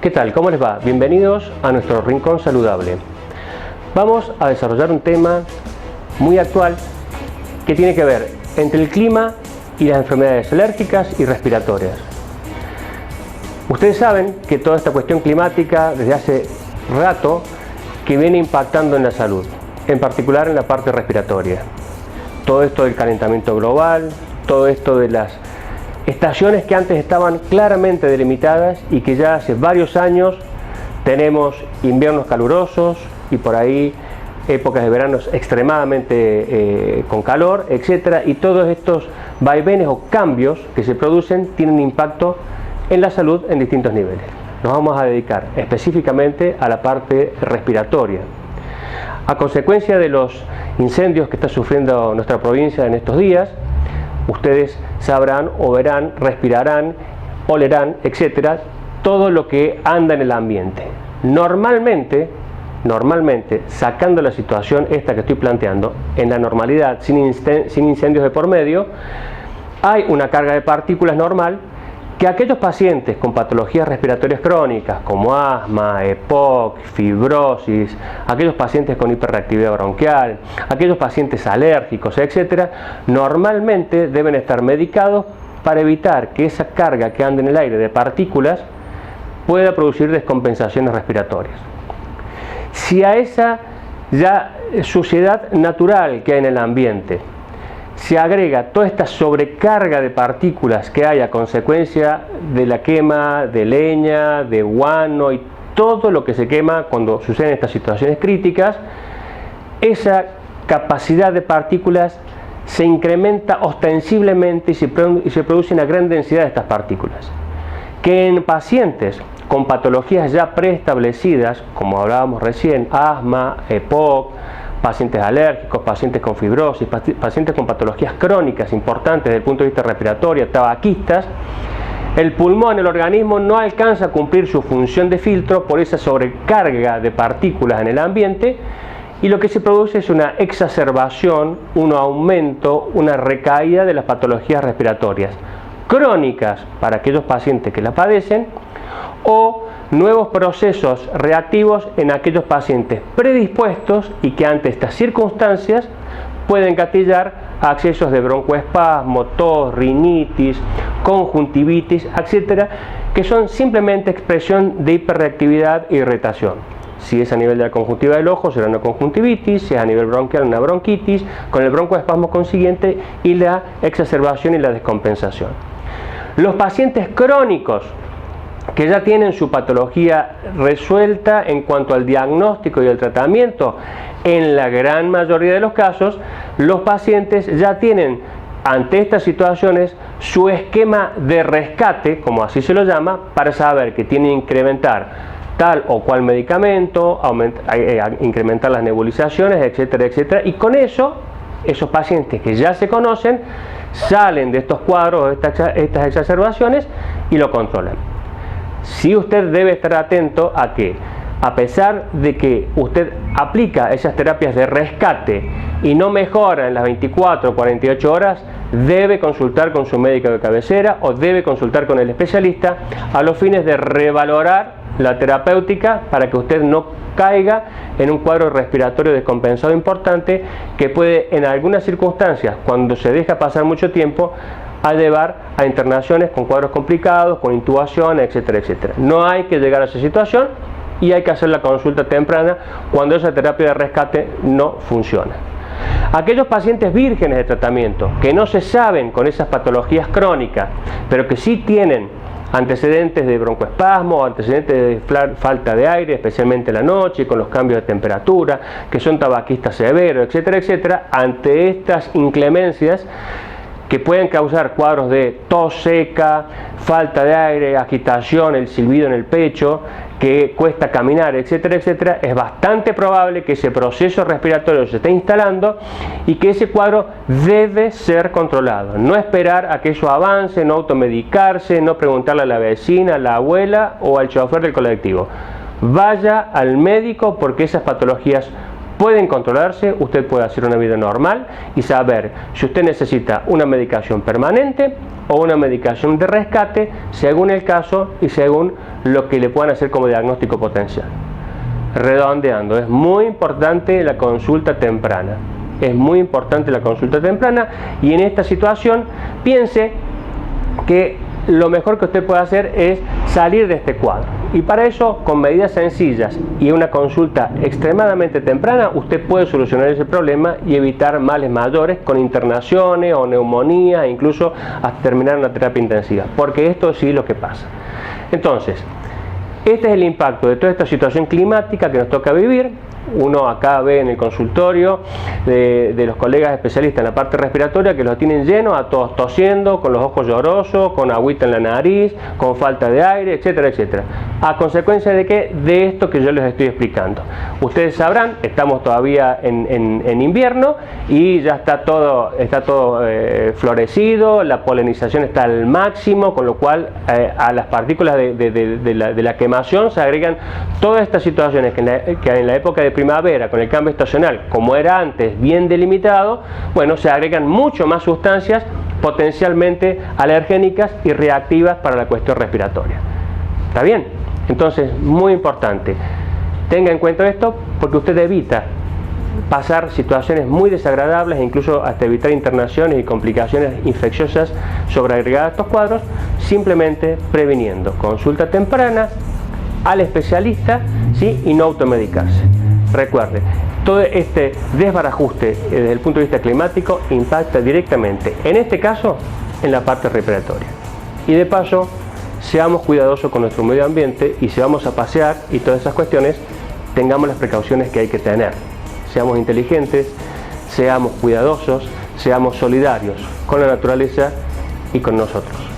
¿Qué tal? ¿Cómo les va? Bienvenidos a nuestro Rincón Saludable. Vamos a desarrollar un tema muy actual que tiene que ver entre el clima y las enfermedades alérgicas y respiratorias. Ustedes saben que toda esta cuestión climática desde hace rato que viene impactando en la salud, en particular en la parte respiratoria. Todo esto del calentamiento global, todo esto de las estaciones que antes estaban claramente delimitadas y que ya hace varios años tenemos inviernos calurosos y por ahí épocas de veranos extremadamente con calor, etcétera, y todos estos vaivenes o cambios que se producen tienen impacto en la salud en distintos niveles. Nos vamos a dedicar específicamente a la parte respiratoria. A consecuencia de los incendios que está sufriendo nuestra provincia en estos días, ustedes sabrán o verán, respirarán, olerán, etcétera, todo lo que anda en el ambiente. Normalmente, sacando la situación esta que estoy planteando, en la normalidad, sin incendios de por medio, hay una carga de partículas normal que aquellos pacientes con patologías respiratorias crónicas como asma, EPOC, fibrosis, aquellos pacientes con hiperreactividad bronquial, aquellos pacientes alérgicos, etcétera, normalmente deben estar medicados para evitar que esa carga que anda en el aire de partículas pueda producir descompensaciones respiratorias. Si a esa ya suciedad natural que hay en el ambiente se agrega toda esta sobrecarga de partículas que hay a consecuencia de la quema de leña, de guano y todo lo que se quema cuando suceden estas situaciones críticas, esa capacidad de partículas se incrementa ostensiblemente y se produce una gran densidad de estas partículas, que en pacientes con patologías ya preestablecidas, como hablábamos recién, asma, EPOC, pacientes alérgicos, pacientes con fibrosis, pacientes con patologías crónicas importantes desde el punto de vista respiratorio, tabaquistas, el pulmón, el organismo no alcanza a cumplir su función de filtro por esa sobrecarga de partículas en el ambiente y lo que se produce es una exacerbación, un aumento, una recaída de las patologías respiratorias crónicas para aquellos pacientes que la padecen o nuevos procesos reactivos en aquellos pacientes predispuestos y que ante estas circunstancias pueden gatillar accesos de broncoespasmo, tos, rinitis, conjuntivitis, etcétera, que son simplemente expresión de hiperreactividad e irritación. Si es a nivel de la conjuntiva del ojo, será una conjuntivitis, si es a nivel bronquial, una bronquitis, con el broncoespasmo consiguiente y la exacerbación y la descompensación. Los pacientes crónicos que ya tienen su patología resuelta en cuanto al diagnóstico y el tratamiento, en la gran mayoría de los casos, los pacientes ya tienen ante estas situaciones su esquema de rescate, como así se lo llama, para saber que tienen que incrementar tal o cual medicamento, incrementar las nebulizaciones, etcétera, etcétera, y con eso, esos pacientes que ya se conocen, salen de estos cuadros, estas exacerbaciones y lo controlan. Sí, usted debe estar atento a que, a pesar de que usted aplica esas terapias de rescate y no mejora en las 24 o 48 horas, debe consultar con su médico de cabecera o debe consultar con el especialista a los fines de revalorar la terapéutica para que usted no caiga en un cuadro respiratorio descompensado importante que puede en algunas circunstancias, cuando se deja pasar mucho tiempo, a llevar a internaciones con cuadros complicados, con intubación, etcétera, etcétera. No hay que llegar a esa situación y hay que hacer la consulta temprana cuando esa terapia de rescate no funciona. Aquellos pacientes vírgenes de tratamiento que no se saben con esas patologías crónicas, pero que sí tienen antecedentes de broncoespasmo, antecedentes de falta de aire, especialmente en la noche, con los cambios de temperatura, que son tabaquistas severos, etcétera, etcétera, ante estas inclemencias que pueden causar cuadros de tos seca, falta de aire, agitación, el silbido en el pecho, que cuesta caminar, etcétera, etcétera, es bastante probable que ese proceso respiratorio se esté instalando y que ese cuadro debe ser controlado. No esperar a que eso avance, no automedicarse, no preguntarle a la vecina, a la abuela o al chofer del colectivo. Vaya al médico porque esas patologías pueden controlarse, usted puede hacer una vida normal y saber si usted necesita una medicación permanente o una medicación de rescate según el caso y según lo que le puedan hacer como diagnóstico potencial. Redondeando, es muy importante la consulta temprana. Es muy importante la consulta temprana y en esta situación piense que lo mejor que usted puede hacer es salir de este cuadro. Y para eso, con medidas sencillas y una consulta extremadamente temprana, usted puede solucionar ese problema y evitar males mayores con internaciones o neumonía, e incluso hasta terminar una terapia intensiva. Porque esto sí es lo que pasa. Entonces, este es el impacto de toda esta situación climática que nos toca vivir. Uno acá ve en el consultorio de los colegas especialistas en la parte respiratoria que los tienen llenos, a todos tosiendo, con los ojos llorosos, con agüita en la nariz, con falta de aire, etcétera, etcétera. ¿A consecuencia de qué? De esto que yo les estoy explicando. Ustedes sabrán, estamos todavía en invierno y ya está todo florecido, la polinización está al máximo, con lo cual a las partículas de la quemación se agregan todas estas situaciones que en la época de primavera, con el cambio estacional, como era antes, bien delimitado, bueno, se agregan mucho más sustancias potencialmente alergénicas y reactivas para la cuestión respiratoria. ¿Está bien? Entonces, muy importante, tenga en cuenta esto porque usted evita pasar situaciones muy desagradables e incluso hasta evitar internaciones y complicaciones infecciosas sobreagregadas a estos cuadros, simplemente previniendo. Consulta temprana al especialista, ¿sí? Y no automedicarse. Recuerde, todo este desbarajuste desde el punto de vista climático impacta directamente, en este caso, en la parte respiratoria. Y de paso, seamos cuidadosos con nuestro medio ambiente y si vamos a pasear y todas esas cuestiones, tengamos las precauciones que hay que tener. Seamos inteligentes, seamos cuidadosos, seamos solidarios con la naturaleza y con nosotros.